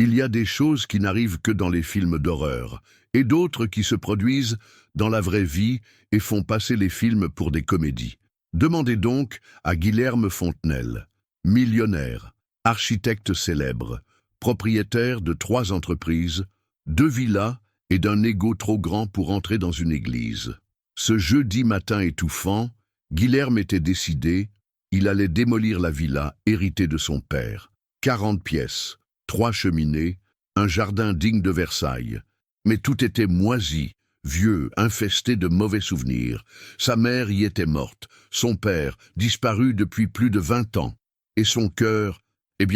Il y a des choses qui n'arrivent que dans les films d'horreur, et d'autres qui se produisent dans la vraie vie et font passer les films pour des comédies. Demandez donc à Guilherme Fontenelle, millionnaire, architecte célèbre, propriétaire de 3 entreprises, 2 villas et d'un ego trop grand pour entrer dans une église. Ce jeudi matin étouffant, Guilherme était décidé, il allait démolir la villa héritée de son père. 40 pièces, 3 cheminées, un jardin digne de Versailles. Mais tout était moisi, vieux, infesté de mauvais souvenirs. Sa mère y était morte, son père, disparu depuis plus de 20 ans. Et son cœur,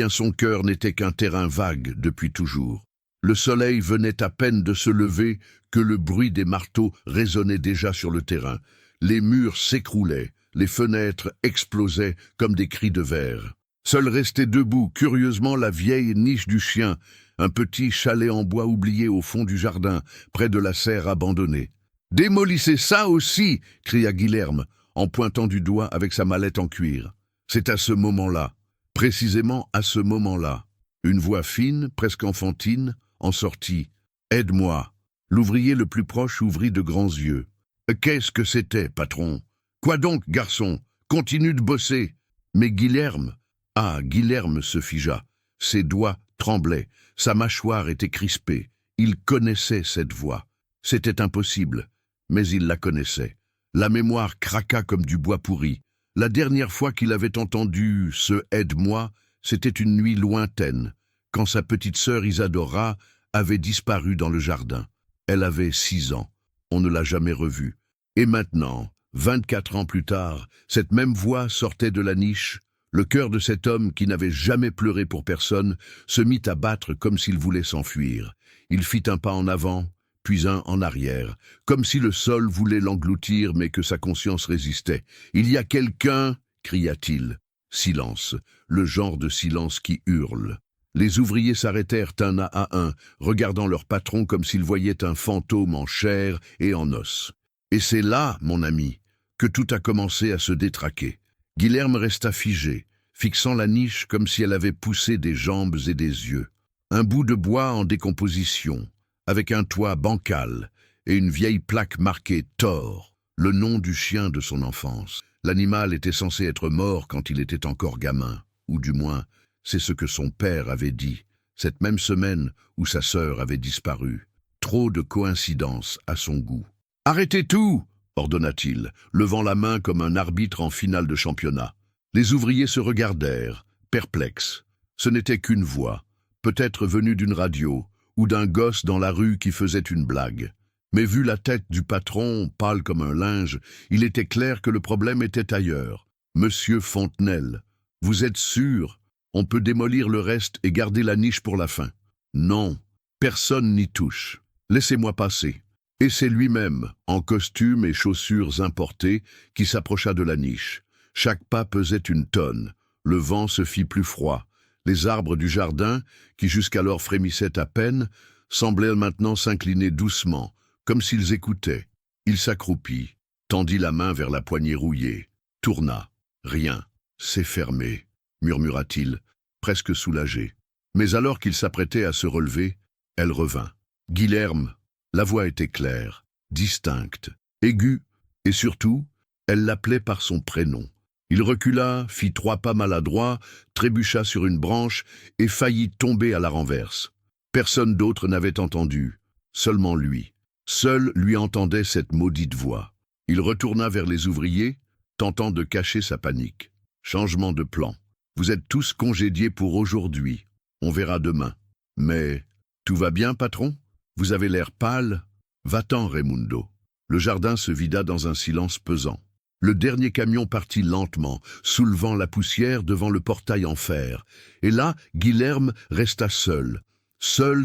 son cœur n'était qu'un terrain vague depuis toujours. Le soleil venait à peine de se lever que le bruit des marteaux résonnait déjà sur le terrain. Les murs s'écroulaient, les fenêtres explosaient comme des cris de verre. Seule restait debout, curieusement, la vieille niche du chien, un petit chalet en bois oublié au fond du jardin, près de la serre abandonnée. « Démolissez ça aussi !» cria Guilherme, en pointant du doigt avec sa mallette en cuir. C'est à ce moment-là, précisément à ce moment-là, une voix fine, presque enfantine, en sortit. « Aide-moi !» L'ouvrier le plus proche ouvrit de grands yeux. « Qu'est-ce que c'était, patron ? Quoi donc, garçon ? Continue de bosser !» Mais Guilherme... Ah, Guilherme se figea. Ses doigts tremblaient, sa mâchoire était crispée. Il connaissait cette voix. C'était impossible, mais il la connaissait. La mémoire craqua comme du bois pourri. La dernière fois qu'il avait entendu ce « aide-moi », c'était une nuit lointaine, quand sa petite sœur Isadora avait disparu dans le jardin. Elle avait 6 ans. On ne l'a jamais revue. Et maintenant, 24 ans plus tard, cette même voix sortait de la niche. Le cœur de cet homme qui n'avait jamais pleuré pour personne se mit à battre comme s'il voulait s'enfuir. Il fit un pas en avant, puis un en arrière, comme si le sol voulait l'engloutir mais que sa conscience résistait. « Il y a quelqu'un !» cria-t-il. Silence, le genre de silence qui hurle. Les ouvriers s'arrêtèrent un à un, regardant leur patron comme s'ils voyaient un fantôme en chair et en os. Et c'est là, mon ami, que tout a commencé à se détraquer. Guilherme resta figé, fixant la niche comme si elle avait poussé des jambes et des yeux. Un bout de bois en décomposition, avec un toit bancal et une vieille plaque marquée « Thor », le nom du chien de son enfance. L'animal était censé être mort quand il était encore gamin, ou du moins, c'est ce que son père avait dit, cette même semaine où sa sœur avait disparu. Trop de coïncidences à son goût. « Arrêtez tout !» ordonna-t-il, levant la main comme un arbitre en finale de championnat. Les ouvriers se regardèrent, perplexes. Ce n'était qu'une voix, peut-être venue d'une radio, ou d'un gosse dans la rue qui faisait une blague. Mais vu la tête du patron, pâle comme un linge, il était clair que le problème était ailleurs. « Monsieur Fontenelle, vous êtes sûr ? On peut démolir le reste et garder la niche pour la fin. »« Non, personne n'y touche. Laissez-moi passer. » Et c'est lui-même, en costume et chaussures importées, qui s'approcha de la niche. Chaque pas pesait une tonne. Le vent se fit plus froid. Les arbres du jardin, qui jusqu'alors frémissaient à peine, semblaient maintenant s'incliner doucement, comme s'ils écoutaient. Il s'accroupit, tendit la main vers la poignée rouillée, tourna. Rien. C'est fermé, murmura-t-il, presque soulagé. Mais alors qu'il s'apprêtait à se relever, elle revint. Guilherme. La voix était claire, distincte, aiguë, et surtout, elle l'appelait par son prénom. Il recula, fit 3 pas maladroits, trébucha sur une branche et faillit tomber à la renverse. Personne d'autre n'avait entendu, seulement lui. Seul lui entendait cette maudite voix. Il retourna vers les ouvriers, tentant de cacher sa panique. Changement de plan. Vous êtes tous congédiés pour aujourd'hui. On verra demain. Mais, tout va bien, patron ? Vous avez l'air pâle. Va-t'en, Raimundo. Le jardin se vida dans un silence pesant. Le dernier camion partit lentement, soulevant la poussière devant le portail en fer. Et là, Guilherme resta seul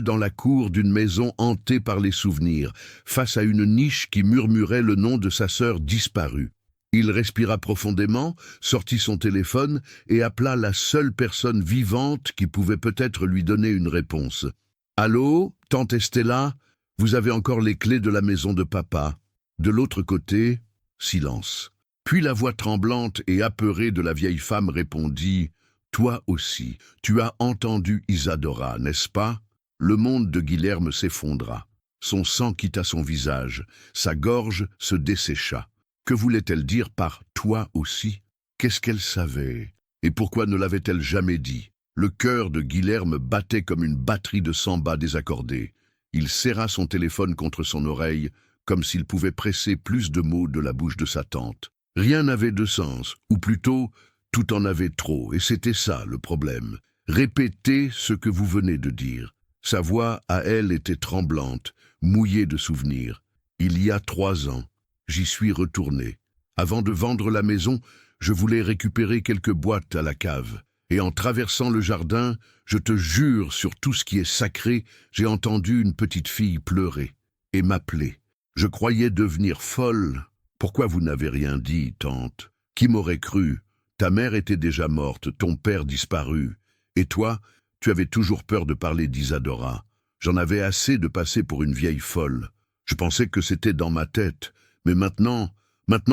dans la cour d'une maison hantée par les souvenirs, face à une niche qui murmurait le nom de sa sœur disparue. Il respira profondément, sortit son téléphone et appela la seule personne vivante qui pouvait peut-être lui donner une réponse. « Allô, tante Estella, vous avez encore les clés de la maison de papa. » De l'autre côté, silence. Puis la voix tremblante et apeurée de la vieille femme répondit « Toi aussi, tu as entendu Isadora, n'est-ce pas ? Le monde de Guilherme s'effondra. Son sang quitta son visage, sa gorge se dessécha. Que voulait-elle dire par « toi aussi » ? Qu'est-ce qu'elle savait? Et pourquoi ne l'avait-elle jamais dit? Le cœur de Guilherme battait comme une batterie de samba désaccordée. Il serra son téléphone contre son oreille, comme s'il pouvait presser plus de mots de la bouche de sa tante. Rien n'avait de sens, ou plutôt, tout en avait trop, et c'était ça le problème. Répétez ce que vous venez de dire. Sa voix, à elle, était tremblante, mouillée de souvenirs. Il y a 3 ans, j'y suis retourné. Avant de vendre la maison, je voulais récupérer quelques boîtes à la cave. Et en traversant le jardin, je te jure sur tout ce qui est sacré, j'ai entendu une petite fille pleurer et m'appeler. Je croyais devenir folle. Pourquoi vous n'avez rien dit, tante? Qui m'aurait cru? Ta mère était déjà morte, ton père disparu. Et toi, tu avais toujours peur de parler d'Isadora. J'en avais assez de passer pour une vieille folle. Je pensais que c'était dans ma tête. Mais maintenant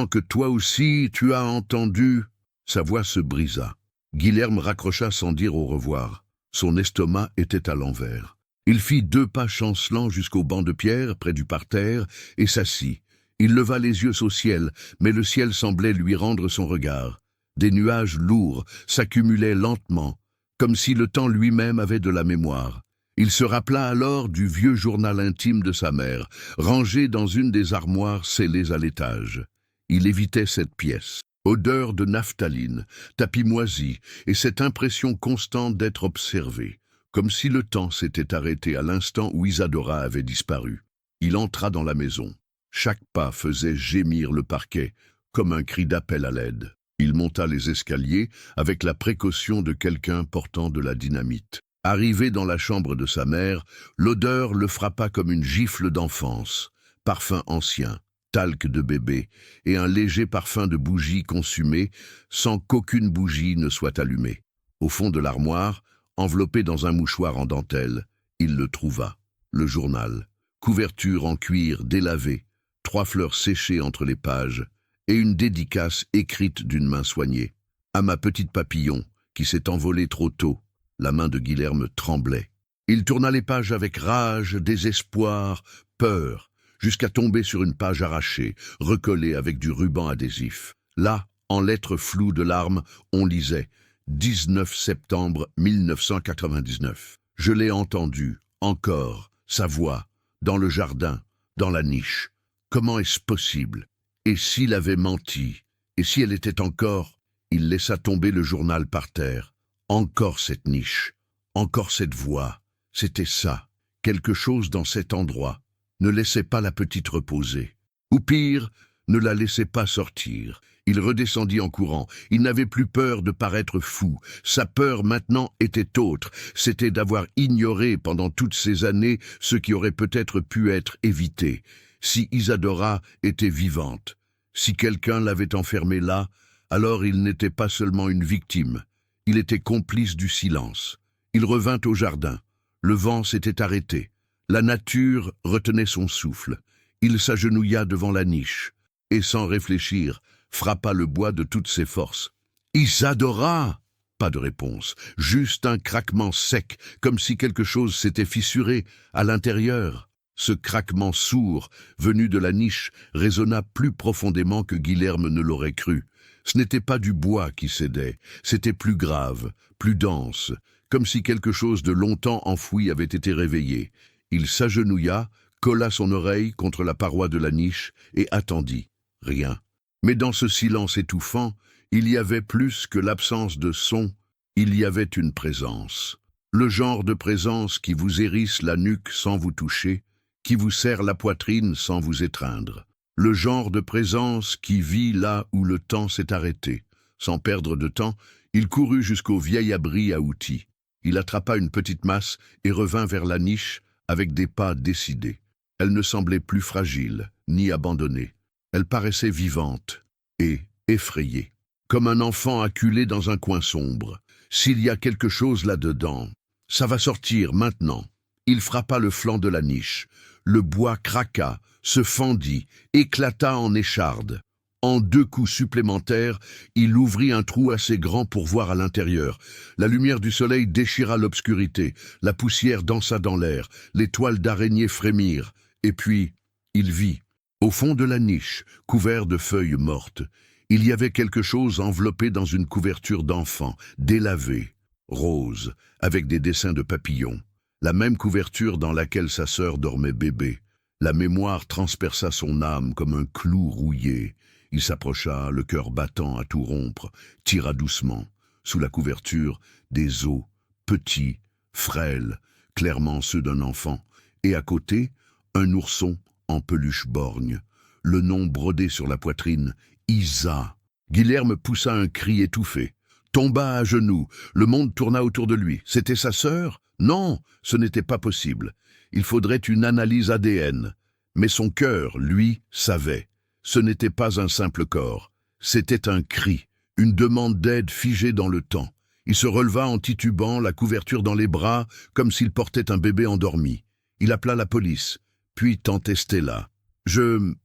que toi aussi, tu as entendu... Sa voix se brisa. Guilherme raccrocha sans dire au revoir. Son estomac était à l'envers. Il fit 2 pas chancelants jusqu'au banc de pierre près du parterre et s'assit. Il leva les yeux au ciel, mais le ciel semblait lui rendre son regard. Des nuages lourds s'accumulaient lentement, comme si le temps lui-même avait de la mémoire. Il se rappela alors du vieux journal intime de sa mère, rangé dans une des armoires scellées à l'étage. Il évitait cette pièce. Odeur de naphtaline, tapis moisi et cette impression constante d'être observé, comme si le temps s'était arrêté à l'instant où Isadora avait disparu. Il entra dans la maison. Chaque pas faisait gémir le parquet, comme un cri d'appel à l'aide. Il monta les escaliers avec la précaution de quelqu'un portant de la dynamite. Arrivé dans la chambre de sa mère, l'odeur le frappa comme une gifle d'enfance. Parfum ancien, talc de bébé et un léger parfum de bougie consumée sans qu'aucune bougie ne soit allumée. Au fond de l'armoire, enveloppé dans un mouchoir en dentelle, il le trouva. Le journal, couverture en cuir délavé, 3 fleurs séchées entre les pages et une dédicace écrite d'une main soignée. À ma petite papillon, qui s'est envolée trop tôt. La main de Guilherme tremblait. Il tourna les pages avec rage, désespoir, peur, jusqu'à tomber sur une page arrachée, recollée avec du ruban adhésif. Là, en lettres floues de larmes, on lisait « 19 septembre 1999 ». Je l'ai entendu, encore, sa voix, dans le jardin, dans la niche. Comment est-ce possible? Et s'il avait menti? Et si elle était encore... Il laissa tomber le journal par terre. Encore cette niche, encore cette voix. C'était ça, quelque chose dans cet endroit. Ne laissez pas la petite reposer. Ou pire, ne la laissez pas sortir. Il redescendit en courant. Il n'avait plus peur de paraître fou. Sa peur maintenant était autre. C'était d'avoir ignoré pendant toutes ces années ce qui aurait peut-être pu être évité. Si Isadora était vivante, si quelqu'un l'avait enfermée là, alors il n'était pas seulement une victime. Il était complice du silence. Il revint au jardin. Le vent s'était arrêté. La nature retenait son souffle. Il s'agenouilla devant la niche et, sans réfléchir, frappa le bois de toutes ses forces. « Isadora !» Pas de réponse, juste un craquement sec, comme si quelque chose s'était fissuré à l'intérieur. Ce craquement sourd, venu de la niche, résonna plus profondément que Guilherme ne l'aurait cru. Ce n'était pas du bois qui cédait, c'était plus grave, plus dense, comme si quelque chose de longtemps enfoui avait été réveillé. Il s'agenouilla, colla son oreille contre la paroi de la niche et attendit. Rien. Mais dans ce silence étouffant, il y avait plus que l'absence de son, il y avait une présence. Le genre de présence qui vous hérisse la nuque sans vous toucher, qui vous serre la poitrine sans vous étreindre. Le genre de présence qui vit là où le temps s'est arrêté. Sans perdre de temps, il courut jusqu'au vieil abri à outils. Il attrapa une petite masse et revint vers la niche avec des pas décidés. Elle ne semblait plus fragile, ni abandonnée. Elle paraissait vivante et effrayée, comme un enfant acculé dans un coin sombre. S'il y a quelque chose là-dedans, ça va sortir maintenant. Il frappa le flanc de la niche. Le bois craqua, se fendit, éclata en échardes. En 2 coups supplémentaires, il ouvrit un trou assez grand pour voir à l'intérieur. La lumière du soleil déchira l'obscurité, la poussière dansa dans l'air, les toiles d'araignée frémirent, et puis il vit. Au fond de la niche, couvert de feuilles mortes, il y avait quelque chose enveloppé dans une couverture d'enfant, délavée, rose, avec des dessins de papillons. La même couverture dans laquelle sa sœur dormait bébé. La mémoire transperça son âme comme un clou rouillé. Il s'approcha, le cœur battant à tout rompre, tira doucement. Sous la couverture, des os, petits, frêles, clairement ceux d'un enfant. Et à côté, un ourson en peluche borgne. Le nom brodé sur la poitrine, Isa. Guilherme poussa un cri étouffé. Tomba à genoux, le monde tourna autour de lui. C'était sa sœur? Non, ce n'était pas possible. Il faudrait une analyse ADN. Mais son cœur, lui, savait. Ce n'était pas un simple corps. C'était un cri, une demande d'aide figée dans le temps. Il se releva en titubant, la couverture dans les bras, comme s'il portait un bébé endormi. Il appela la police, puis tante Stella. Je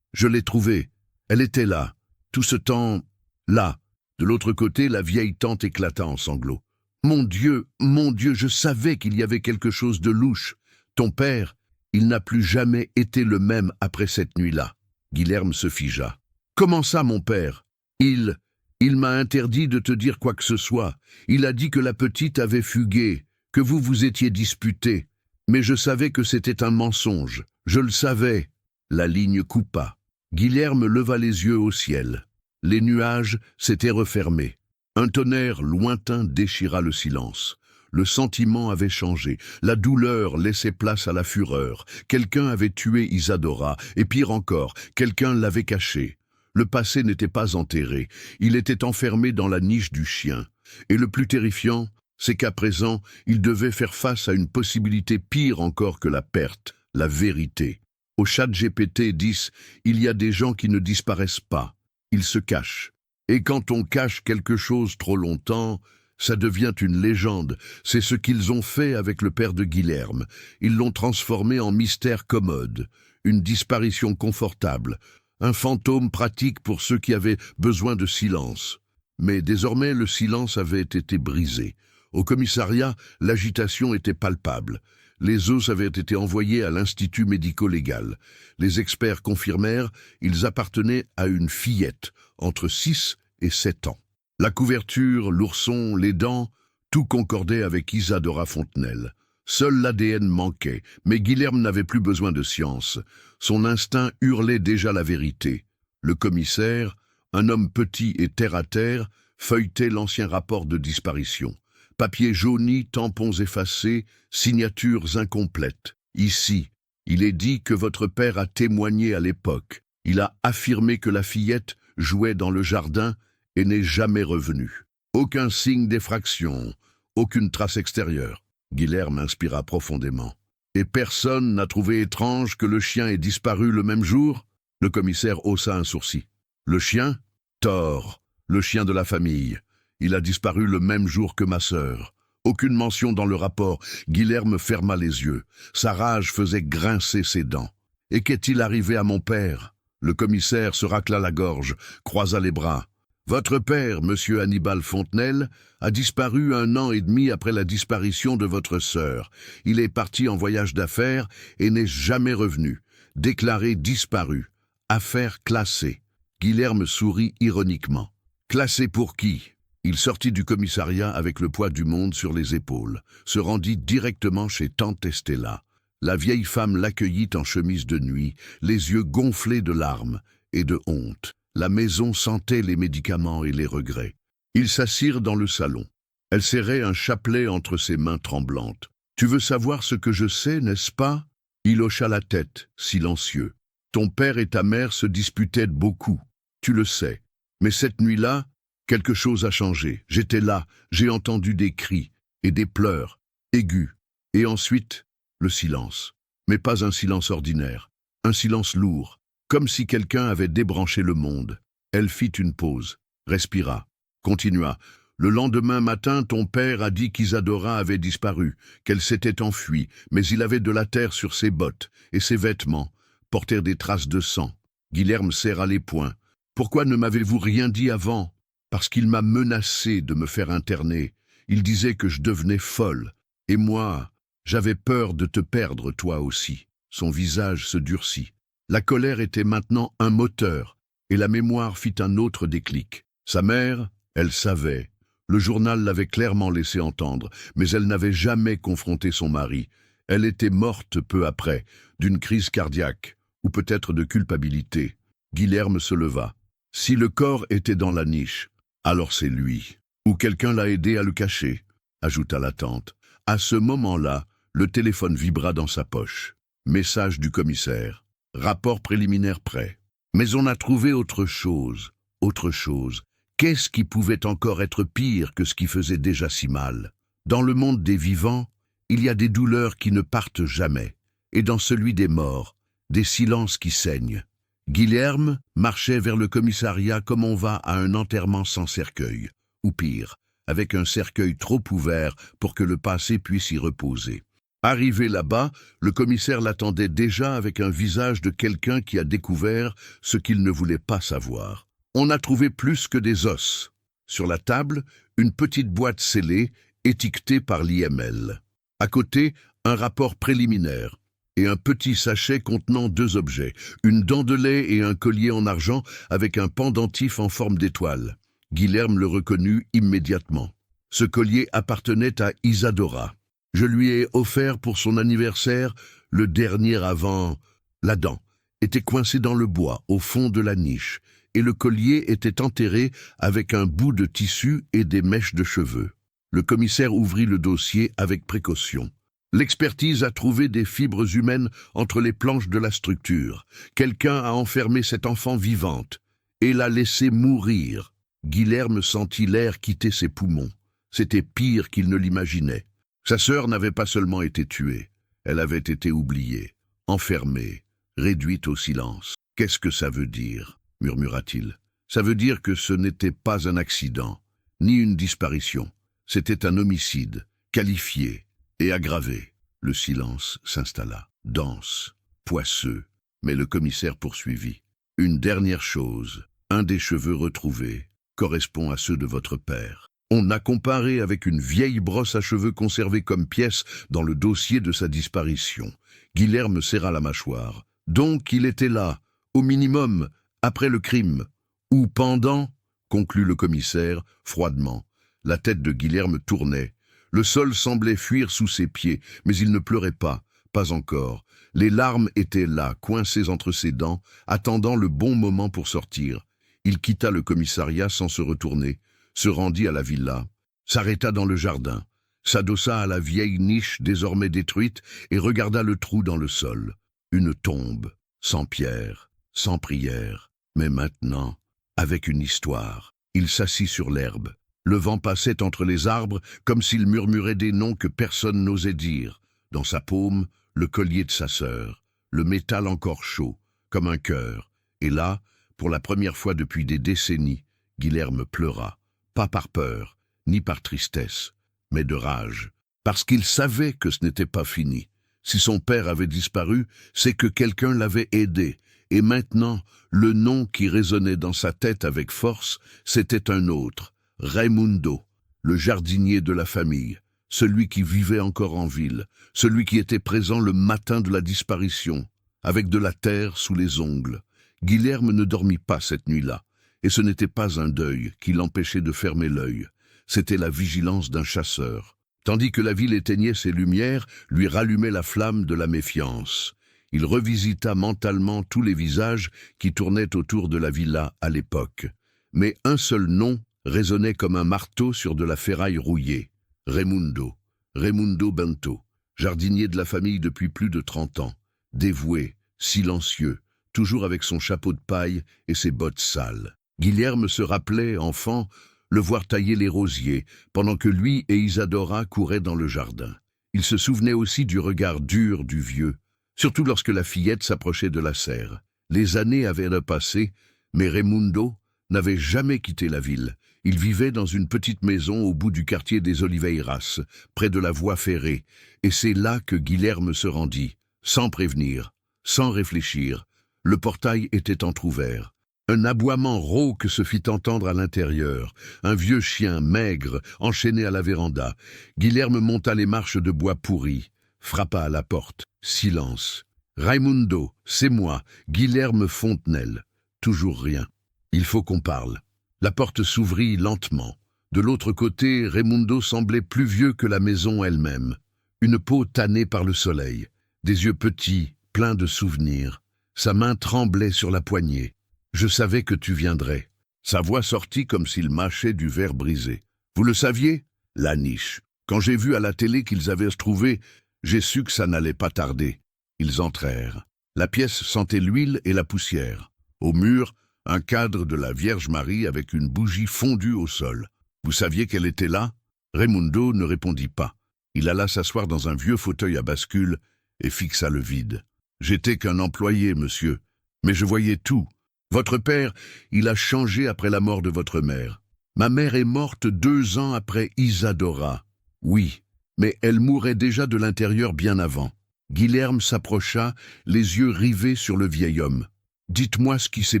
l'ai trouvée. Elle était là. Tout ce temps, là. De l'autre côté, la vieille tante éclata en sanglots. Mon Dieu, je savais qu'il y avait quelque chose de louche. Ton père, il n'a plus jamais été le même après cette nuit-là. Guilherme se figea. Comment ça, mon père? Il m'a interdit de te dire quoi que ce soit. Il a dit que la petite avait fugué, que vous vous étiez disputés. Mais je savais que c'était un mensonge. Je le savais. La ligne coupa. Guilherme leva les yeux au ciel. Les nuages s'étaient refermés. Un tonnerre lointain déchira le silence. Le sentiment avait changé. La douleur laissait place à la fureur. Quelqu'un avait tué Isadora, et pire encore, quelqu'un l'avait caché. Le passé n'était pas enterré. Il était enfermé dans la niche du chien. Et le plus terrifiant, c'est qu'à présent, il devait faire face à une possibilité pire encore que la perte, la vérité. Au ChatGPT 10, il y a des gens qui ne disparaissent pas. Ils se cachent. Et quand on cache quelque chose trop longtemps, ça devient une légende. C'est ce qu'ils ont fait avec le père de Guilherme. Ils l'ont transformé en mystère commode, une disparition confortable, un fantôme pratique pour ceux qui avaient besoin de silence. Mais désormais, le silence avait été brisé. Au commissariat, l'agitation était palpable. Les os avaient été envoyés à l'Institut médico-légal. Les experts confirmèrent, ils appartenaient à une fillette, entre 6 et 7 ans. La couverture, l'ourson, les dents, tout concordait avec Isadora Fontenelle. Seul l'ADN manquait, mais Guilherme n'avait plus besoin de science. Son instinct hurlait déjà la vérité. Le commissaire, un homme petit et terre-à-terre, feuilletait l'ancien rapport de disparition. Papier jauni, tampons effacés, signatures incomplètes. Ici, il est dit que votre père a témoigné à l'époque. Il a affirmé que la fillette jouait dans le jardin et n'est jamais revenue. Aucun signe d'effraction, aucune trace extérieure. Guilherme inspira profondément. Et personne n'a trouvé étrange que le chien ait disparu le même jour? Le commissaire haussa un sourcil. Le chien? Thor, le chien de la famille. Il a disparu le même jour que ma sœur. Aucune mention dans le rapport. Guilherme ferma les yeux. Sa rage faisait grincer ses dents. Et qu'est-il arrivé à mon père? Le commissaire se racla la gorge, croisa les bras. Votre père, monsieur Hannibal Fontenelle, a disparu 1 an et demi après la disparition de votre sœur. Il est parti en voyage d'affaires et n'est jamais revenu. Déclaré disparu. Affaire classée. Guilherme sourit ironiquement. Classé pour qui? Il sortit du commissariat avec le poids du monde sur les épaules, se rendit directement chez tante Stella. La vieille femme l'accueillit en chemise de nuit, les yeux gonflés de larmes et de honte. La maison sentait les médicaments et les regrets. Ils s'assirent dans le salon. Elle serrait un chapelet entre ses mains tremblantes. « Tu veux savoir ce que je sais, n'est-ce pas ?» Il hocha la tête, silencieux. « Ton père et ta mère se disputaient beaucoup, tu le sais. Mais cette nuit-là, quelque chose a changé. J'étais là, j'ai entendu des cris et des pleurs, aigus. Et ensuite, le silence. Mais pas un silence ordinaire, un silence lourd, comme si quelqu'un avait débranché le monde. Elle fit une pause, respira, continua. Le lendemain matin, ton père a dit qu'Isadora avait disparu, qu'elle s'était enfuie, mais il avait de la terre sur ses bottes, et ses vêtements portèrent des traces de sang. Guilherme serra les poings. Pourquoi ne m'avez-vous rien dit avant? Parce qu'il m'a menacé de me faire interner. Il disait que je devenais folle. Et moi, j'avais peur de te perdre toi aussi. Son visage se durcit. La colère était maintenant un moteur, et la mémoire fit un autre déclic. Sa mère, elle savait. Le journal l'avait clairement laissé entendre, mais elle n'avait jamais confronté son mari. Elle était morte peu après, d'une crise cardiaque, ou peut-être de culpabilité. Guilherme se leva. Si le corps était dans la niche, alors c'est lui. Ou quelqu'un l'a aidé à le cacher, ajouta la tante. À ce moment-là, le téléphone vibra dans sa poche. Message du commissaire. Rapport préliminaire prêt. Mais on a trouvé autre chose. Autre chose. Qu'est-ce qui pouvait encore être pire que ce qui faisait déjà si mal? Dans le monde des vivants, il y a des douleurs qui ne partent jamais. Et dans celui des morts, des silences qui saignent. Guilherme marchait vers le commissariat comme on va à un enterrement sans cercueil, ou pire, avec un cercueil trop ouvert pour que le passé puisse y reposer. Arrivé là-bas, le commissaire l'attendait déjà avec un visage de quelqu'un qui a découvert ce qu'il ne voulait pas savoir. On a trouvé plus que des os. Sur la table, une petite boîte scellée, étiquetée par l'IML. À côté, un rapport préliminaire. Et un petit sachet contenant 2 objets, une dent de lait et un collier en argent avec un pendentif en forme d'étoile. Guilherme le reconnut immédiatement. Ce collier appartenait à Isadora. Je lui ai offert pour son anniversaire le dernier avant. La dent était coincée dans le bois, au fond de la niche, et le collier était enterré avec un bout de tissu et des mèches de cheveux. Le commissaire ouvrit le dossier avec précaution. L'expertise a trouvé des fibres humaines entre les planches de la structure. Quelqu'un a enfermé cette enfant vivante et l'a laissée mourir. Guilherme sentit l'air quitter ses poumons. C'était pire qu'il ne l'imaginait. Sa sœur n'avait pas seulement été tuée, elle avait été oubliée, enfermée, réduite au silence. « Qu'est-ce que ça veut dire ?» murmura-t-il. « Ça veut dire que ce n'était pas un accident, ni une disparition. C'était un homicide, qualifié et aggravé. » Le silence s'installa, dense, poisseux, mais le commissaire poursuivit. « Une dernière chose, un des cheveux retrouvés correspond à ceux de votre père. On a comparé avec une vieille brosse à cheveux conservée comme pièce dans le dossier de sa disparition. » Guilherme serra la mâchoire. « Donc il était là, au minimum, après le crime. Ou pendant ?» conclut le commissaire, froidement. La tête de Guilherme tournait. Le sol semblait fuir sous ses pieds, mais il ne pleurait pas, pas encore. Les larmes étaient là, coincées entre ses dents, attendant le bon moment pour sortir. Il quitta le commissariat sans se retourner, se rendit à la villa, s'arrêta dans le jardin, s'adossa à la vieille niche désormais détruite et regarda le trou dans le sol. Une tombe, sans pierre, sans prière, mais maintenant, avec une histoire. Il s'assit sur l'herbe. Le vent passait entre les arbres comme s'il murmurait des noms que personne n'osait dire. Dans sa paume, le collier de sa sœur, le métal encore chaud, comme un cœur. Et là, pour la première fois depuis des décennies, Guilherme pleura. Pas par peur, ni par tristesse, mais de rage. Parce qu'il savait que ce n'était pas fini. Si son père avait disparu, c'est que quelqu'un l'avait aidé. Et maintenant, le nom qui résonnait dans sa tête avec force, c'était un autre. Raimundo, le jardinier de la famille, celui qui vivait encore en ville, celui qui était présent le matin de la disparition, avec de la terre sous les ongles. Guilherme ne dormit pas cette nuit-là, et ce n'était pas un deuil qui l'empêchait de fermer l'œil, c'était la vigilance d'un chasseur. Tandis que la ville éteignait ses lumières, lui rallumait la flamme de la méfiance. Il revisita mentalement tous les visages qui tournaient autour de la villa à l'époque. Mais un seul nom résonnait comme un marteau sur de la ferraille rouillée. Raimundo. Raimundo Bento, jardinier de la famille depuis plus de 30 ans. Dévoué, silencieux, toujours avec son chapeau de paille et ses bottes sales. Guilherme se rappelait, enfant, le voir tailler les rosiers, pendant que lui et Isadora couraient dans le jardin. Il se souvenait aussi du regard dur du vieux, surtout lorsque la fillette s'approchait de la serre. Les années avaient repassé, mais Raimundo n'avait jamais quitté la ville. Il vivait dans une petite maison au bout du quartier des Oliveiras, près de la voie ferrée, et c'est là que Guilherme se rendit, sans prévenir, sans réfléchir. Le portail était entrouvert. Un aboiement rauque se fit entendre à l'intérieur. Un vieux chien maigre, enchaîné à la véranda. Guilherme monta les marches de bois pourri, frappa à la porte. Silence. Raimundo, c'est moi, Guilherme Fontenelle. Toujours rien. Il faut qu'on parle. La porte s'ouvrit lentement. De l'autre côté, Raimundo semblait plus vieux que la maison elle-même. Une peau tannée par le soleil, des yeux petits, pleins de souvenirs. Sa main tremblait sur la poignée. « Je savais que tu viendrais. » Sa voix sortit comme s'il mâchait du verre brisé. « Vous le saviez ?» La niche. Quand j'ai vu à la télé qu'ils avaient trouvé, j'ai su que ça n'allait pas tarder. Ils entrèrent. La pièce sentait l'huile et la poussière. Au mur, un cadre de la Vierge Marie avec une bougie fondue au sol. Vous saviez qu'elle était là? Raimundo ne répondit pas. Il alla s'asseoir dans un vieux fauteuil à bascule et fixa le vide. « J'étais qu'un employé, monsieur, mais je voyais tout. Votre père, il a changé après la mort de votre mère. Ma mère est morte 2 ans après Isadora. Oui, mais elle mourait déjà de l'intérieur bien avant. » Guilherme s'approcha, les yeux rivés sur le vieil homme. « Dites-moi ce qui s'est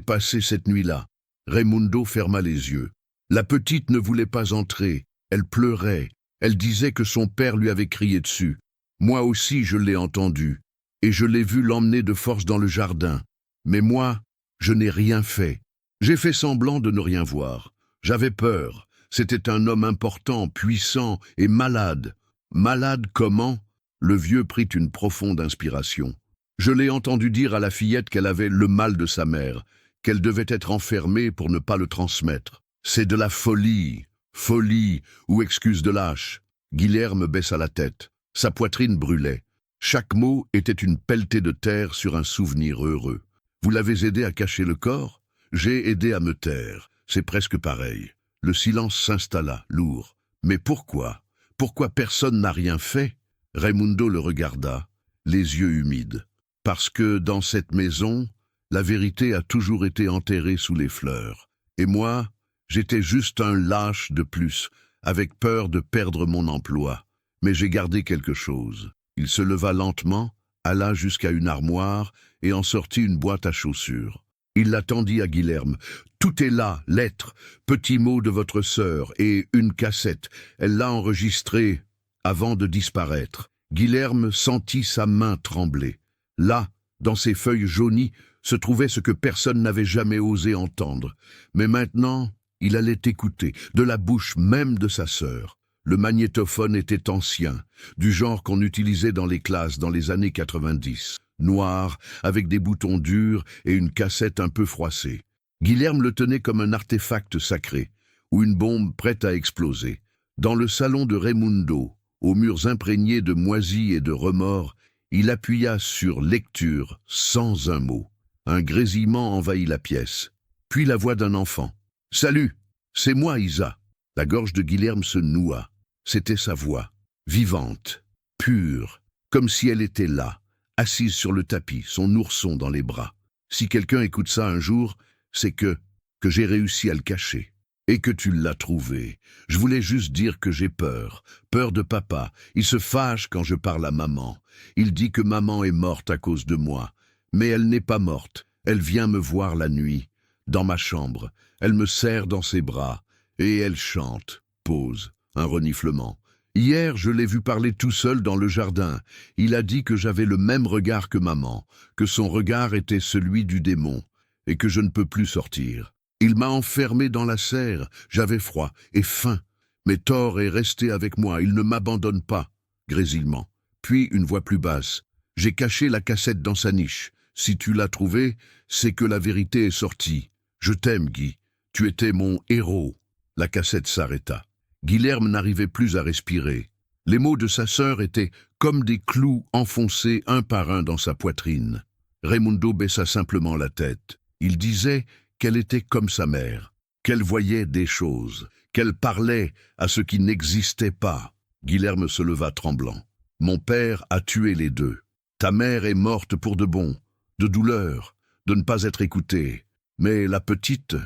passé cette nuit-là. » Raimundo ferma les yeux. La petite ne voulait pas entrer. Elle pleurait. Elle disait que son père lui avait crié dessus. Moi aussi, je l'ai entendu. Et je l'ai vu l'emmener de force dans le jardin. Mais moi, je n'ai rien fait. J'ai fait semblant de ne rien voir. J'avais peur. C'était un homme important, puissant et malade. Malade comment? Le vieux prit une profonde inspiration. Je l'ai entendu dire à la fillette qu'elle avait le mal de sa mère, qu'elle devait être enfermée pour ne pas le transmettre. C'est de la folie, folie ou excuse de lâche. Guilherme baissa la tête. Sa poitrine brûlait. Chaque mot était une pelletée de terre sur un souvenir heureux. Vous l'avez aidé à cacher le corps? J'ai aidé à me taire. C'est presque pareil. Le silence s'installa, lourd. Mais pourquoi? Pourquoi personne n'a rien fait? Raimundo le regarda, les yeux humides. Parce que dans cette maison, la vérité a toujours été enterrée sous les fleurs. Et moi, j'étais juste un lâche de plus, avec peur de perdre mon emploi. Mais j'ai gardé quelque chose. Il se leva lentement, alla jusqu'à une armoire et en sortit une boîte à chaussures. Il la tendit à Guilherme. « Tout est là, lettres, petits mots de votre sœur et une cassette. Elle l'a enregistrée avant de disparaître. » Guilherme sentit sa main trembler. Là, dans ces feuilles jaunies, se trouvait ce que personne n'avait jamais osé entendre. Mais maintenant, il allait écouter, de la bouche même de sa sœur. Le magnétophone était ancien, du genre qu'on utilisait dans les classes dans les années 90. Noir, avec des boutons durs et une cassette un peu froissée. Guilherme le tenait comme un artefact sacré, ou une bombe prête à exploser. Dans le salon de Raimundo, aux murs imprégnés de moisis et de remords, il appuya sur « lecture » sans un mot. Un grésillement envahit la pièce. Puis la voix d'un enfant. « Salut, c'est moi, Isa. » La gorge de Guilherme se noua. C'était sa voix, vivante, pure, comme si elle était là, assise sur le tapis, son ourson dans les bras. Si quelqu'un écoute ça un jour, c'est que j'ai réussi à le cacher. Et que tu l'as trouvé. Je voulais juste dire que j'ai peur. Peur de papa. Il se fâche quand je parle à maman. Il dit que maman est morte à cause de moi. Mais elle n'est pas morte. Elle vient me voir la nuit, dans ma chambre. Elle me serre dans ses bras. Et elle chante. Pause. Un reniflement. Hier, je l'ai vu parler tout seul dans le jardin. Il a dit que j'avais le même regard que maman, que son regard était celui du démon, et que je ne peux plus sortir. Il m'a enfermé dans la serre, j'avais froid et faim. Mais Thor est resté avec moi, il ne m'abandonne pas. Grésillement. Puis une voix plus basse. J'ai caché la cassette dans sa niche. Si tu l'as trouvée, c'est que la vérité est sortie. Je t'aime, Guy. Tu étais mon héros. La cassette s'arrêta. Guilherme n'arrivait plus à respirer. Les mots de sa sœur étaient comme des clous enfoncés un par un dans sa poitrine. Raimundo baissa simplement la tête. Il disait qu'elle était comme sa mère, qu'elle voyait des choses, qu'elle parlait à ce qui n'existait pas. Guilherme se leva tremblant. « Mon père a tué les deux. Ta mère est morte pour de bon, de douleur, de ne pas être écoutée. Mais la petite,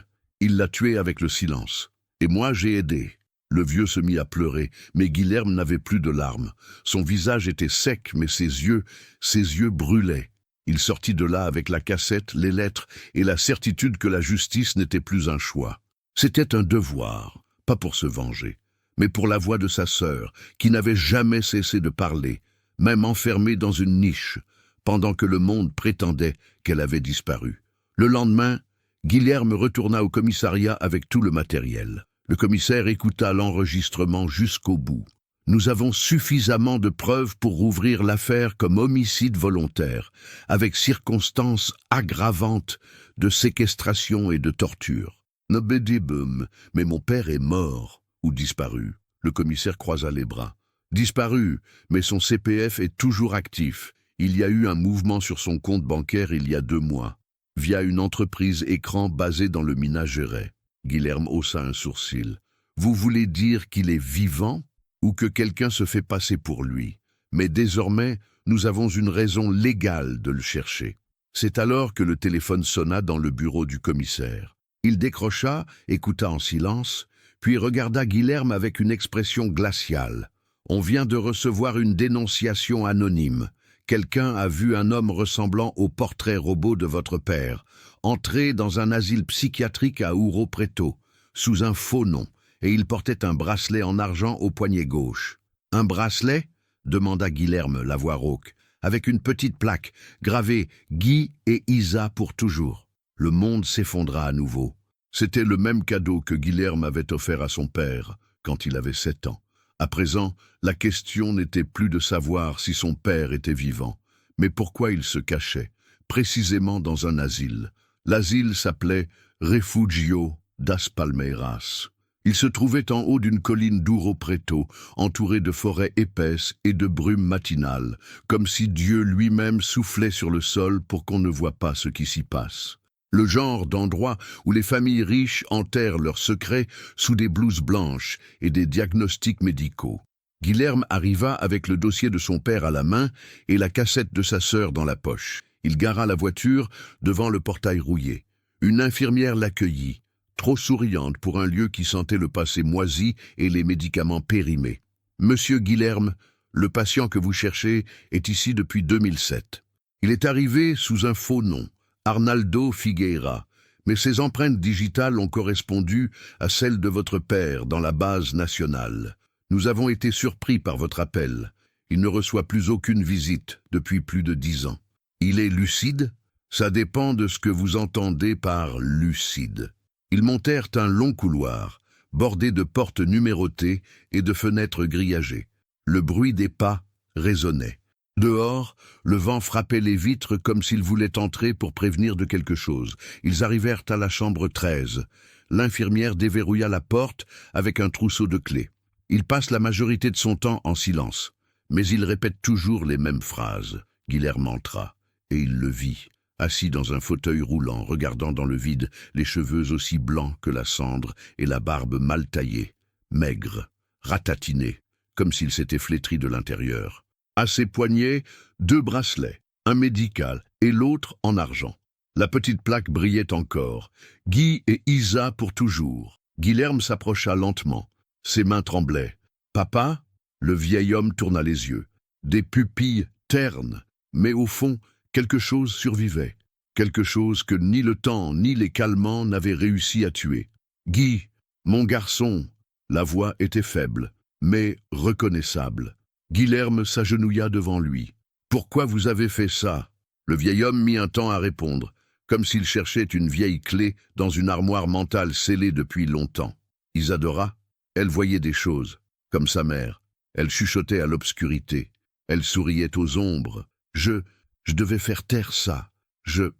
il l'a tuée avec le silence. Et moi, j'ai aidé. » Le vieux se mit à pleurer, mais Guilherme n'avait plus de larmes. Son visage était sec, mais ses yeux brûlaient. Il sortit de là avec la cassette, les lettres et la certitude que la justice n'était plus un choix. C'était un devoir, pas pour se venger, mais pour la voix de sa sœur, qui n'avait jamais cessé de parler, même enfermée dans une niche, pendant que le monde prétendait qu'elle avait disparu. Le lendemain, Guilherme retourna au commissariat avec tout le matériel. Le commissaire écouta l'enregistrement jusqu'au bout. « Nous avons suffisamment de preuves pour rouvrir l'affaire comme homicide volontaire, avec circonstances aggravantes de séquestration et de torture. » Nobedibum, mais mon père est mort ou disparu. Le commissaire croisa les bras. Disparu, mais son CPF est toujours actif. Il y a eu un mouvement sur son compte bancaire il y a 2 mois, via une entreprise écran basée dans le Minas Gerais. Guilherme haussa un sourcil. Vous voulez dire qu'il est vivant ou que quelqu'un se fait passer pour lui? Mais désormais, nous avons une raison légale de le chercher. C'est alors que le téléphone sonna dans le bureau du commissaire. Il décrocha, écouta en silence, puis regarda Guilherme avec une expression glaciale. On vient de recevoir une dénonciation anonyme. Quelqu'un a vu un homme ressemblant au portrait robot de votre père, entrer dans un asile psychiatrique à Ouro Preto, sous un faux nom, et il portait un bracelet en argent au poignet gauche. « Un bracelet ?» demanda Guilherme, la voix rauque, avec une petite plaque, gravée « Guy et Isa pour toujours ». Le monde s'effondra à nouveau. C'était le même cadeau que Guilherme avait offert à son père quand il avait 7 ans. À présent, la question n'était plus de savoir si son père était vivant, mais pourquoi il se cachait, précisément dans un asile. L'asile s'appelait Refugio das Palmeiras. Il se trouvait en haut d'une colline d'Ouro Preto, entouré de forêts épaisses et de brumes matinales, comme si Dieu lui-même soufflait sur le sol pour qu'on ne voit pas ce qui s'y passe. Le genre d'endroit où les familles riches enterrent leurs secrets sous des blouses blanches et des diagnostics médicaux. Guilherme arriva avec le dossier de son père à la main et la cassette de sa sœur dans la poche. Il gara la voiture devant le portail rouillé. Une infirmière l'accueillit, trop souriante pour un lieu qui sentait le passé moisi et les médicaments périmés. « Monsieur Guilherme, le patient que vous cherchez est ici depuis 2007. Il est arrivé sous un faux nom. Arnaldo Figueira, mais ses empreintes digitales ont correspondu à celles de votre père dans la base nationale. Nous avons été surpris par votre appel. Il ne reçoit plus aucune visite depuis plus de 10 ans. Il est lucide? Ça dépend de ce que vous entendez par lucide. » Ils montèrent un long couloir, bordé de portes numérotées et de fenêtres grillagées. Le bruit des pas résonnait. Dehors, le vent frappait les vitres comme s'il voulait entrer pour prévenir de quelque chose. Ils arrivèrent à la chambre 13. L'infirmière déverrouilla la porte avec un trousseau de clés. Il passe la majorité de son temps en silence, mais il répète toujours les mêmes phrases. Guilherme entra, et il le vit, assis dans un fauteuil roulant, regardant dans le vide, les cheveux aussi blancs que la cendre et la barbe mal taillée, maigre, ratatinée, comme s'il s'était flétri de l'intérieur. À ses poignets, 2 bracelets, un médical et l'autre en argent. La petite plaque brillait encore. « Guy et Isa pour toujours ». Guilherme s'approcha lentement. Ses mains tremblaient. « Papa ?» Le vieil homme tourna les yeux. Des pupilles ternes, mais au fond, quelque chose survivait. Quelque chose que ni le temps ni les calmants n'avaient réussi à tuer. « Guy, mon garçon !» La voix était faible, mais reconnaissable. Guilherme s'agenouilla devant lui. « Pourquoi vous avez fait ça ?» Le vieil homme mit un temps à répondre, comme s'il cherchait une vieille clé dans une armoire mentale scellée depuis longtemps. Isadora, elle voyait des choses, comme sa mère. Elle chuchotait à l'obscurité. Elle souriait aux ombres. Je devais faire taire ça. Je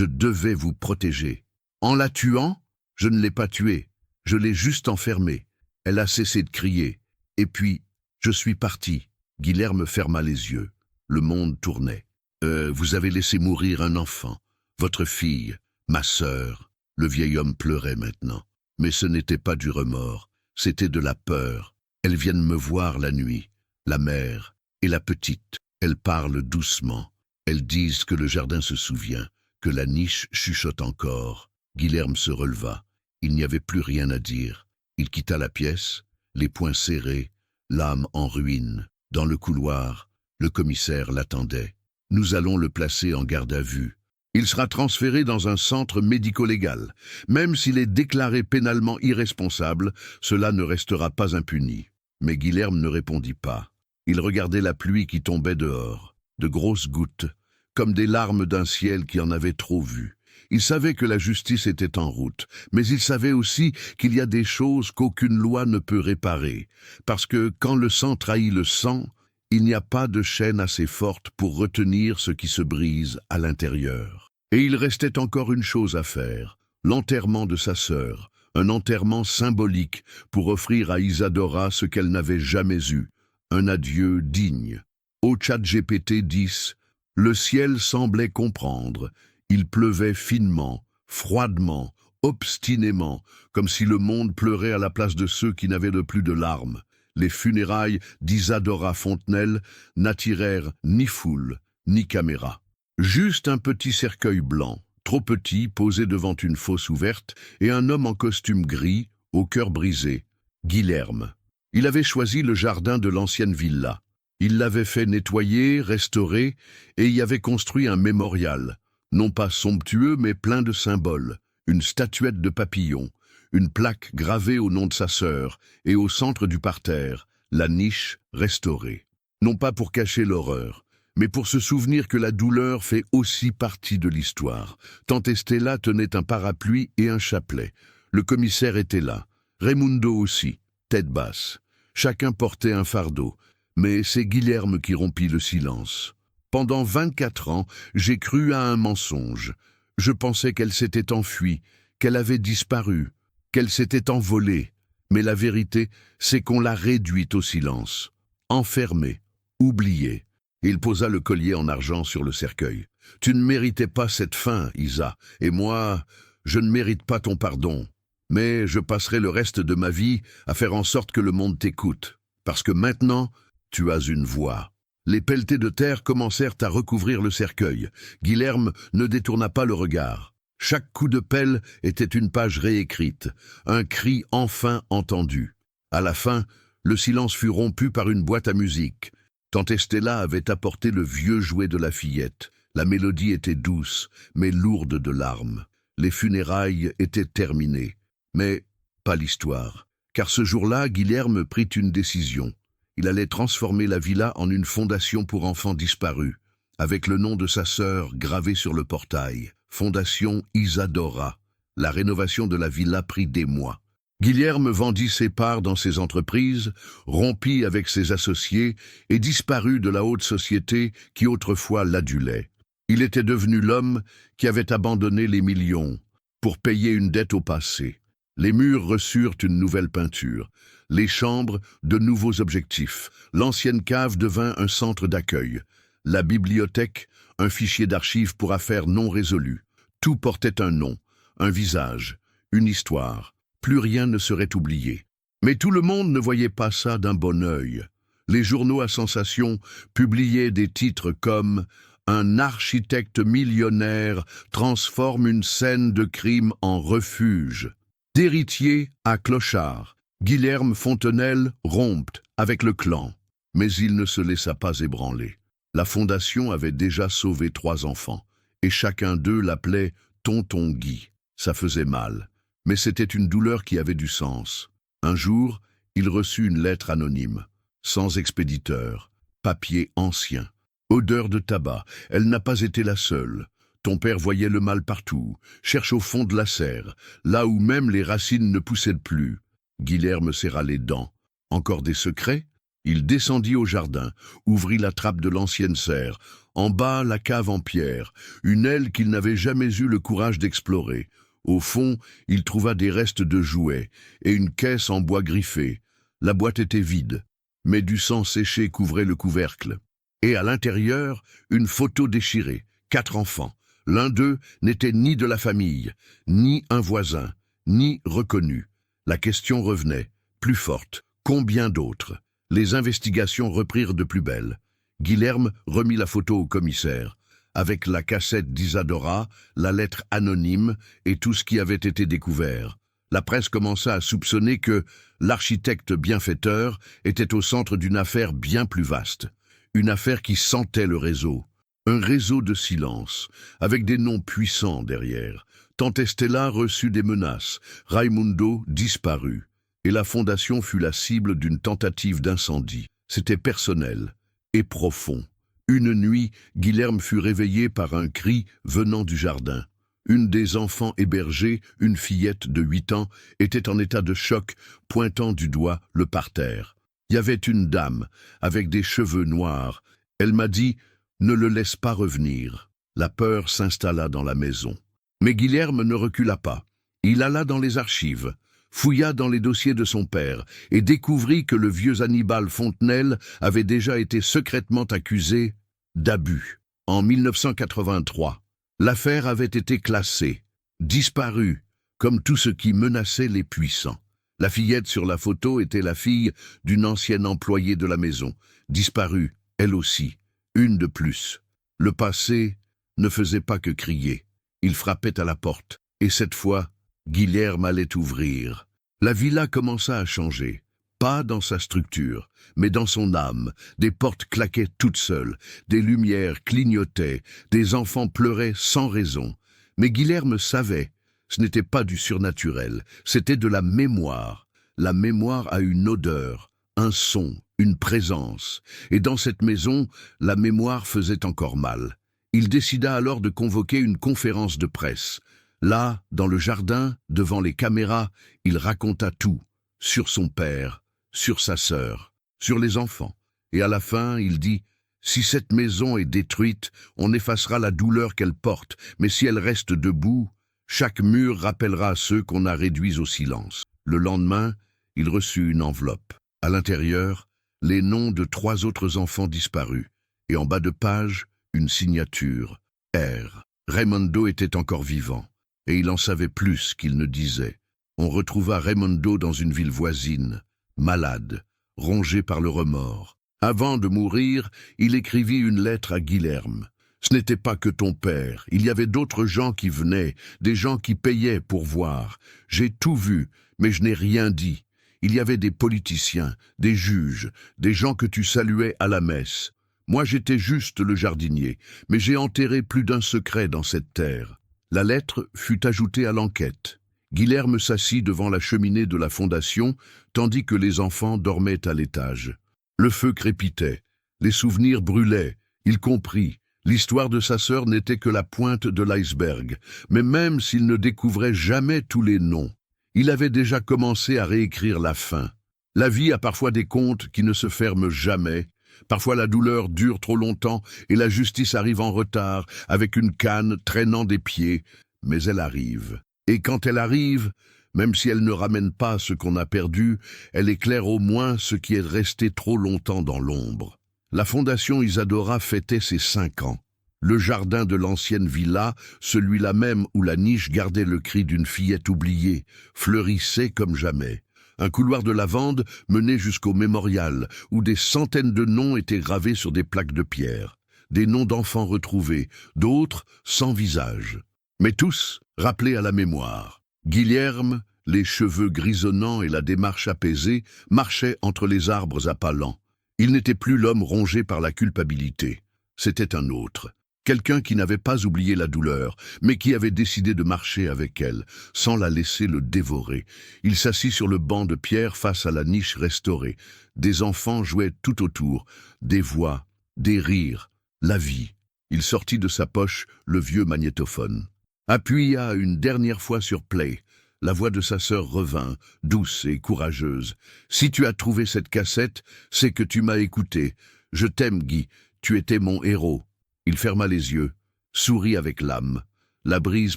devais vous protéger. En la tuant, je ne l'ai pas tuée. Je l'ai juste enfermée. Elle a cessé de crier. Et puis, je suis parti. » Guilherme ferma les yeux. Le monde tournait. Vous avez laissé mourir un enfant. Votre fille, ma sœur. » Le vieil homme pleurait maintenant. Mais ce n'était pas du remords. C'était de la peur. Elles viennent me voir la nuit. La mère et la petite. Elles parlent doucement. Elles disent que le jardin se souvient, que la niche chuchote encore. Guilherme se releva. Il n'y avait plus rien à dire. Il quitta la pièce, les poings serrés, l'âme en ruine. Dans le couloir, le commissaire l'attendait. Nous allons le placer en garde à vue. Il sera transféré dans un centre médico-légal. Même s'il est déclaré pénalement irresponsable, cela ne restera pas impuni. » Mais Guilherme ne répondit pas. Il regardait la pluie qui tombait dehors, de grosses gouttes, comme des larmes d'un ciel qui en avait trop vu. Il savait que la justice était en route, mais il savait aussi qu'il y a des choses qu'aucune loi ne peut réparer, parce que quand le sang trahit le sang, il n'y a pas de chaîne assez forte pour retenir ce qui se brise à l'intérieur. Et il restait encore une chose à faire, l'enterrement de sa sœur, un enterrement symbolique pour offrir à Isadora ce qu'elle n'avait jamais eu, un adieu digne. Au ChatGPT-10, le ciel semblait comprendre. Il pleuvait finement, froidement, obstinément, comme si le monde pleurait à la place de ceux qui n'avaient plus de larmes. Les funérailles d'Isadora Fontenelle n'attirèrent ni foule, ni caméra. Juste un petit cercueil blanc, trop petit, posé devant une fosse ouverte, et un homme en costume gris, au cœur brisé, Guilherme. Il avait choisi le jardin de l'ancienne villa. Il l'avait fait nettoyer, restaurer, et y avait construit un mémorial, non pas somptueux, mais plein de symboles, une statuette de papillon, une plaque gravée au nom de sa sœur, et au centre du parterre, la niche restaurée. Non pas pour cacher l'horreur, mais pour se souvenir que la douleur fait aussi partie de l'histoire. Tante Estella tenait un parapluie et un chapelet. Le commissaire était là, Raimundo aussi, tête basse. Chacun portait un fardeau, mais c'est Guilherme qui rompit le silence. Pendant 24 ans, j'ai cru à un mensonge. Je pensais qu'elle s'était enfuie, qu'elle avait disparu, qu'elle s'était envolée. Mais la vérité, c'est qu'on l'a réduite au silence. Enfermée, oubliée. Il posa le collier en argent sur le cercueil. « Tu ne méritais pas cette fin, Isa, et moi, je ne mérite pas ton pardon. Mais je passerai le reste de ma vie à faire en sorte que le monde t'écoute. Parce que maintenant, tu as une voix. » Les pelletées de terre commencèrent à recouvrir le cercueil. Guilherme ne détourna pas le regard. Chaque coup de pelle était une page réécrite, un cri enfin entendu. À la fin, le silence fut rompu par une boîte à musique. Tante Estella avait apporté le vieux jouet de la fillette. La mélodie était douce, mais lourde de larmes. Les funérailles étaient terminées. Mais pas l'histoire. Car ce jour-là, Guilherme prit une décision. Il allait transformer la villa en une fondation pour enfants disparus, avec le nom de sa sœur gravé sur le portail. Fondation Isadora. La rénovation de la villa prit des mois. Guilherme vendit ses parts dans ses entreprises, rompit avec ses associés et disparut de la haute société qui autrefois l'adulait. Il était devenu l'homme qui avait abandonné les millions pour payer une dette au passé. Les murs reçurent une nouvelle peinture, les chambres de nouveaux objectifs, l'ancienne cave devint un centre d'accueil, la bibliothèque un fichier d'archives pour affaires non résolues. Tout portait un nom, un visage, une histoire. Plus rien ne serait oublié. Mais tout le monde ne voyait pas ça d'un bon œil. Les journaux à sensation publiaient des titres comme « Un architecte millionnaire transforme une scène de crime en refuge ». D'héritier à clochard, Guilherme Fontenelle rompte avec le clan. Mais il ne se laissa pas ébranler. La fondation avait déjà sauvé 3 enfants, et chacun d'eux l'appelait Tonton Guy. Ça faisait mal, mais c'était une douleur qui avait du sens. Un jour, il reçut une lettre anonyme, sans expéditeur, papier ancien, odeur de tabac. Elle n'a pas été la seule. Ton père voyait le mal partout, cherche au fond de la serre, là où même les racines ne poussaient plus. Guilherme serra les dents. Encore des secrets? Il descendit au jardin, ouvrit la trappe de l'ancienne serre. En bas, la cave en pierre, une aile qu'il n'avait jamais eu le courage d'explorer. Au fond, il trouva des restes de jouets et une caisse en bois griffé. La boîte était vide, mais du sang séché couvrait le couvercle. Et à l'intérieur, une photo déchirée, 4 enfants. L'un d'eux n'était ni de la famille, ni un voisin, ni reconnu. La question revenait, plus forte. Combien d'autres? Les investigations reprirent de plus belle. Guilherme remit la photo au commissaire, avec la cassette d'Isadora, la lettre anonyme et tout ce qui avait été découvert. La presse commença à soupçonner que l'architecte bienfaiteur était au centre d'une affaire bien plus vaste. Une affaire qui sentait le réseau. Un réseau de silence, avec des noms puissants derrière. Tante Estella reçut des menaces, Raimundo disparut, et la fondation fut la cible d'une tentative d'incendie. C'était personnel et profond. Une nuit, Guilherme fut réveillé par un cri venant du jardin. Une des enfants hébergés, une fillette de 8 ans, était en état de choc, pointant du doigt le parterre. Il y avait une dame, avec des cheveux noirs. Elle m'a dit « Ne le laisse pas revenir ». La peur s'installa dans la maison. Mais Guilherme ne recula pas. Il alla dans les archives, fouilla dans les dossiers de son père et découvrit que le vieux Annibal Fontenelle avait déjà été secrètement accusé d'abus. En 1983, l'affaire avait été classée, disparue, comme tout ce qui menaçait les puissants. La fillette sur la photo était la fille d'une ancienne employée de la maison, disparue, elle aussi, une de plus. Le passé ne faisait pas que crier. Il frappait à la porte, et cette fois, Guilherme allait ouvrir. La villa commença à changer, pas dans sa structure, mais dans son âme. Des portes claquaient toutes seules, des lumières clignotaient, des enfants pleuraient sans raison. Mais Guilherme savait, ce n'était pas du surnaturel, c'était de la mémoire. La mémoire a une odeur, un son, une présence, et dans cette maison, la mémoire faisait encore mal. Il décida alors de convoquer une conférence de presse. Là, dans le jardin, devant les caméras, il raconta tout, sur son père, sur sa sœur, sur les enfants. Et à la fin, il dit « Si cette maison est détruite, on effacera la douleur qu'elle porte, mais si elle reste debout, chaque mur rappellera ceux qu'on a réduits au silence. » Le lendemain, il reçut une enveloppe. À l'intérieur, les noms de 3 autres enfants disparus, et en bas de page, une signature, R. Raimundo était encore vivant, et il en savait plus qu'il ne disait. On retrouva Raimundo dans une ville voisine, malade, rongé par le remords. Avant de mourir, il écrivit une lettre à Guilherme. Ce n'était pas que ton père, il y avait d'autres gens qui venaient, des gens qui payaient pour voir. J'ai tout vu, mais je n'ai rien dit. Il y avait des politiciens, des juges, des gens que tu saluais à la messe. Moi j'étais juste le jardinier, mais j'ai enterré plus d'un secret dans cette terre. La lettre fut ajoutée à l'enquête. Guilherme s'assit devant la cheminée de la fondation, tandis que les enfants dormaient à l'étage. Le feu crépitait, les souvenirs brûlaient, il comprit. L'histoire de sa sœur n'était que la pointe de l'iceberg, mais même s'il ne découvrait jamais tous les noms, il avait déjà commencé à réécrire la fin. La vie a parfois des contes qui ne se ferment jamais. Parfois la douleur dure trop longtemps et la justice arrive en retard, avec une canne traînant des pieds, mais elle arrive. Et quand elle arrive, même si elle ne ramène pas ce qu'on a perdu, elle éclaire au moins ce qui est resté trop longtemps dans l'ombre. La Fondation Isadora fêtait ses 5 ans. Le jardin de l'ancienne villa, celui-là même où la niche gardait le cri d'une fillette oubliée, fleurissait comme jamais. Un couloir de lavande menait jusqu'au mémorial, où des centaines de noms étaient gravés sur des plaques de pierre. Des noms d'enfants retrouvés, d'autres sans visage. Mais tous rappelés à la mémoire. Guilherme, les cheveux grisonnants et la démarche apaisée, marchait entre les arbres appalants. Il n'était plus l'homme rongé par la culpabilité. C'était un autre. Quelqu'un qui n'avait pas oublié la douleur, mais qui avait décidé de marcher avec elle, sans la laisser le dévorer. Il s'assit sur le banc de pierre face à la niche restaurée. Des enfants jouaient tout autour, des voix, des rires, la vie. Il sortit de sa poche le vieux magnétophone. Appuya une dernière fois sur play. La voix de sa sœur revint, douce et courageuse. « Si tu as trouvé cette cassette, c'est que tu m'as écouté. Je t'aime, Guy, tu étais mon héros. » Il ferma les yeux, sourit avec l'âme. La brise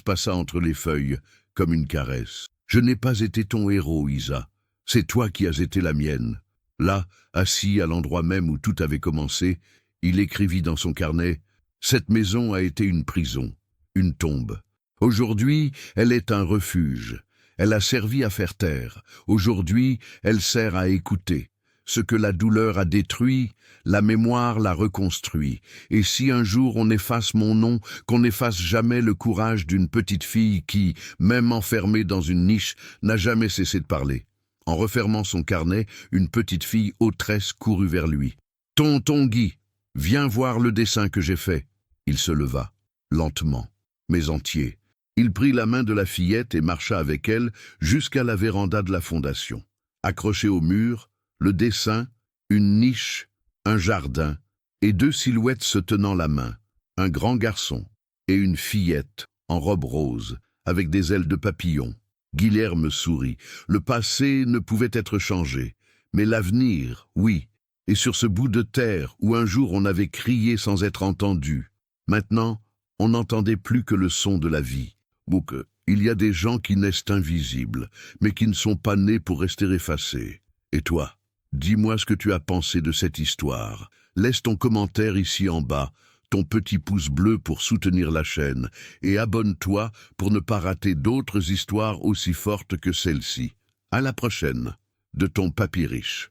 passa entre les feuilles, comme une caresse. « Je n'ai pas été ton héros, Isa. C'est toi qui as été la mienne. » Là, assis à l'endroit même où tout avait commencé, il écrivit dans son carnet « Cette maison a été une prison, une tombe. Aujourd'hui, elle est un refuge. Elle a servi à faire taire. Aujourd'hui, elle sert à écouter. Ce que la douleur a détruit, la mémoire l'a reconstruit. Et si un jour on efface mon nom, qu'on n'efface jamais le courage d'une petite fille qui, même enfermée dans une niche, n'a jamais cessé de parler. » En refermant son carnet, une petite fille autresse courut vers lui. « Tonton Guy, viens voir le dessin que j'ai fait. » Il se leva, lentement, mais entier. Il prit la main de la fillette et marcha avec elle jusqu'à la véranda de la fondation. Accroché au mur, le dessin, une niche, un jardin, et deux silhouettes se tenant la main, un grand garçon et une fillette en robe rose, avec des ailes de papillon. Guilherme sourit. Le passé ne pouvait être changé, mais l'avenir, oui, et sur ce bout de terre où un jour on avait crié sans être entendu. Maintenant, on n'entendait plus que le son de la vie. Bouc, il y a des gens qui naissent invisibles, mais qui ne sont pas nés pour rester effacés. Et toi, dis-moi ce que tu as pensé de cette histoire. Laisse ton commentaire ici en bas, ton petit pouce bleu pour soutenir la chaîne, et abonne-toi pour ne pas rater d'autres histoires aussi fortes que celle-ci. À la prochaine, de ton Papy Riche.